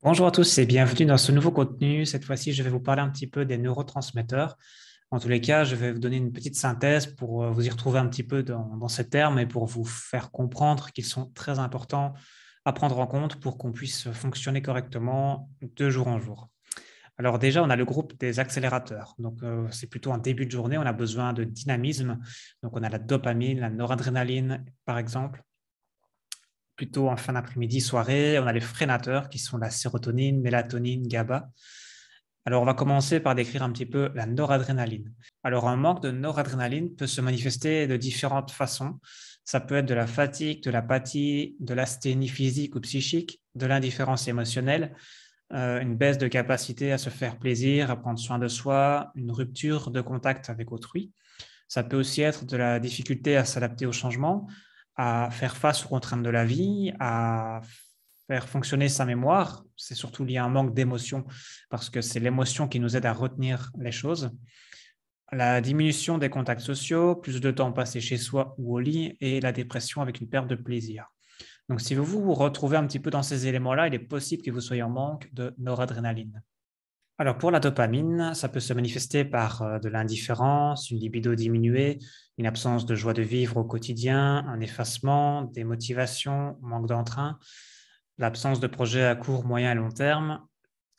Bonjour à tous et bienvenue dans ce nouveau contenu. Cette fois-ci, je vais vous parler un petit peu des neurotransmetteurs. En tous les cas, je vais vous donner une petite synthèse pour vous y retrouver un petit peu dans ces termes et pour vous faire comprendre qu'ils sont très importants à prendre en compte pour qu'on puisse fonctionner correctement de jour en jour. Alors déjà, on a le groupe des accélérateurs. Donc, c'est plutôt un début de journée. On a besoin de dynamisme. Donc, on a la dopamine, la noradrénaline, par exemple. Plutôt en fin d'après-midi, soirée, on a les freinateurs qui sont la sérotonine, mélatonine, GABA. Alors, on va commencer par décrire un petit peu la noradrénaline. Alors, un manque de noradrénaline peut se manifester de différentes façons. Ça peut être de la fatigue, de l'apathie, de l'asthénie physique ou psychique, de l'indifférence émotionnelle, une baisse de capacité à se faire plaisir, à prendre soin de soi, une rupture de contact avec autrui. Ça peut aussi être de la difficulté à s'adapter au changement, à faire face aux contraintes de la vie, à faire fonctionner sa mémoire. C'est surtout lié à un manque d'émotion parce que c'est l'émotion qui nous aide à retenir les choses. La diminution des contacts sociaux, plus de temps passé chez soi ou au lit et la dépression avec une perte de plaisir. Donc, si vous vous retrouvez un petit peu dans ces éléments-là, il est possible que vous soyez en manque de noradrénaline. Alors pour la dopamine, ça peut se manifester par de l'indifférence, une libido diminuée, une absence de joie de vivre au quotidien, un effacement, des motivations, manque d'entrain, l'absence de projets à court, moyen et long terme,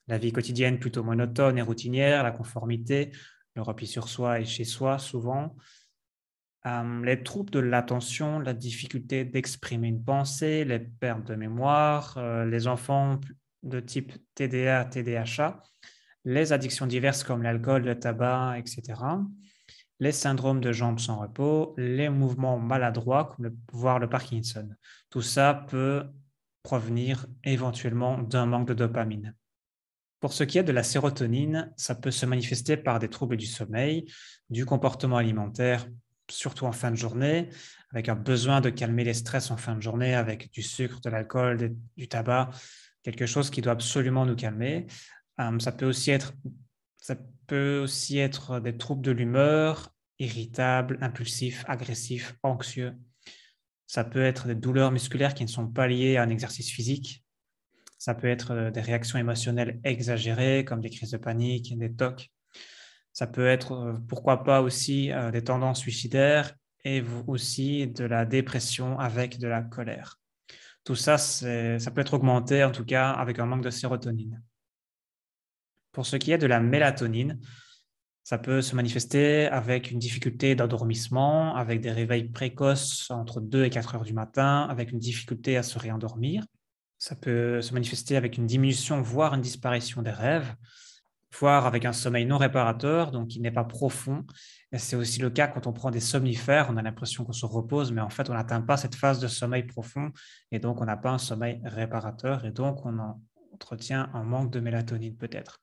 la vie quotidienne plutôt monotone et routinière, la conformité, le repli sur soi et chez soi souvent, les troubles de l'attention, la difficulté d'exprimer une pensée, les pertes de mémoire, les enfants de type TDA, TDAH, les addictions diverses comme l'alcool, le tabac, etc., les syndromes de jambes sans repos, les mouvements maladroits, comme voire le Parkinson. Tout ça peut provenir éventuellement d'un manque de dopamine. Pour ce qui est de la sérotonine, ça peut se manifester par des troubles du sommeil, du comportement alimentaire, surtout en fin de journée, avec un besoin de calmer les stress en fin de journée avec du sucre, de l'alcool, du tabac, quelque chose qui doit absolument nous calmer. Ça peut aussi être, ça peut aussi être des troubles de l'humeur, irritable, impulsif, agressif, anxieux. Ça peut être des douleurs musculaires qui ne sont pas liées à un exercice physique. Ça peut être des réactions émotionnelles exagérées, comme des crises de panique, des TOC. Ça peut être, pourquoi pas aussi, des tendances suicidaires et aussi de la dépression avec de la colère. Tout ça, ça peut être augmenté, en tout cas, avec un manque de sérotonine. Pour ce qui est de la mélatonine, ça peut se manifester avec une difficulté d'endormissement, avec des réveils précoces entre 2 et 4 heures du matin, avec une difficulté à se réendormir. Ça peut se manifester avec une diminution, voire une disparition des rêves, voire avec un sommeil non réparateur, donc qui n'est pas profond. Et c'est aussi le cas quand on prend des somnifères, on a l'impression qu'on se repose, mais en fait, on n'atteint pas cette phase de sommeil profond, et donc on n'a pas un sommeil réparateur, et donc on entretient un manque de mélatonine peut-être.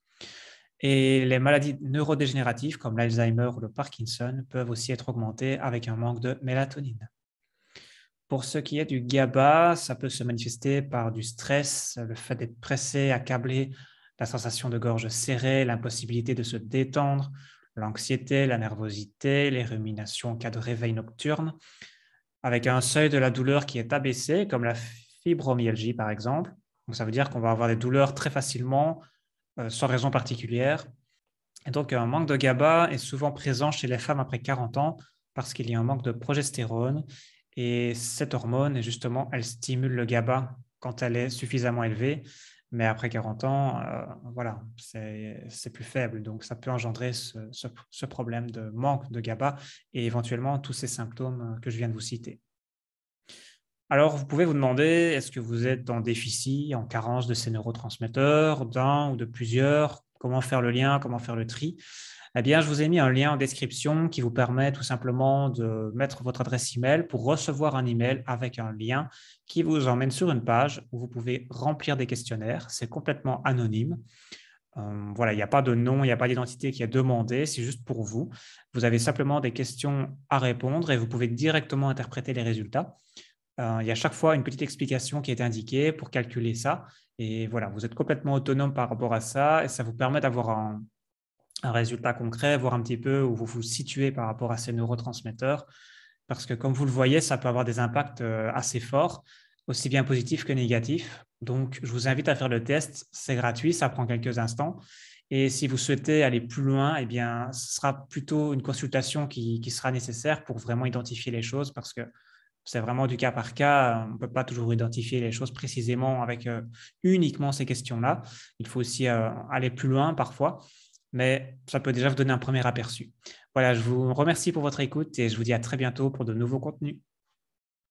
Et les maladies neurodégénératives comme l'Alzheimer ou le Parkinson peuvent aussi être augmentées avec un manque de mélatonine. Pour ce qui est du GABA, ça peut se manifester par du stress, le fait d'être pressé, accablé, la sensation de gorge serrée, l'impossibilité de se détendre, l'anxiété, la nervosité, les ruminations en cas de réveil nocturne, avec un seuil de la douleur qui est abaissé, comme la fibromyalgie par exemple. Donc, ça veut dire qu'on va avoir des douleurs très facilement, sans raison particulière. Et donc, un manque de GABA est souvent présent chez les femmes après 40 ans parce qu'il y a un manque de progestérone. Et cette hormone, justement, elle stimule le GABA quand elle est suffisamment élevée. Mais après 40 ans, voilà, c'est plus faible. Donc, ça peut engendrer ce problème de manque de GABA et éventuellement tous ces symptômes que je viens de vous citer. Alors, vous pouvez vous demander, est-ce que vous êtes en déficit, en carence de ces neurotransmetteurs, d'un ou de plusieurs? Comment faire le lien? Comment faire le tri? Eh bien, je vous ai mis un lien en description qui vous permet tout simplement de mettre votre adresse email pour recevoir un email avec un lien qui vous emmène sur une page où vous pouvez remplir des questionnaires. C'est complètement anonyme. Voilà, il n'y a pas de nom, il n'y a pas d'identité qui est demandée, c'est juste pour vous. Vous avez simplement des questions à répondre et vous pouvez directement interpréter les résultats. Il y a chaque fois une petite explication qui est indiquée pour calculer ça. Et voilà, vous êtes complètement autonome par rapport à ça et ça vous permet d'avoir un résultat concret, voir un petit peu où vous vous situez par rapport à ces neurotransmetteurs. Parce que comme vous le voyez, ça peut avoir des impacts assez forts. aussi bien positifs que négatifs. Donc, je vous invite à faire le test. C'est gratuit, ça prend quelques instants. Et si vous souhaitez aller plus loin, eh bien, ce sera plutôt une consultation qui sera nécessaire pour vraiment identifier les choses parce que c'est vraiment du cas par cas. On ne peut pas toujours identifier les choses précisément avec uniquement ces questions-là. Il faut aussi aller plus loin parfois, mais ça peut déjà vous donner un premier aperçu. Voilà, je vous remercie pour votre écoute et je vous dis à très bientôt pour de nouveaux contenus.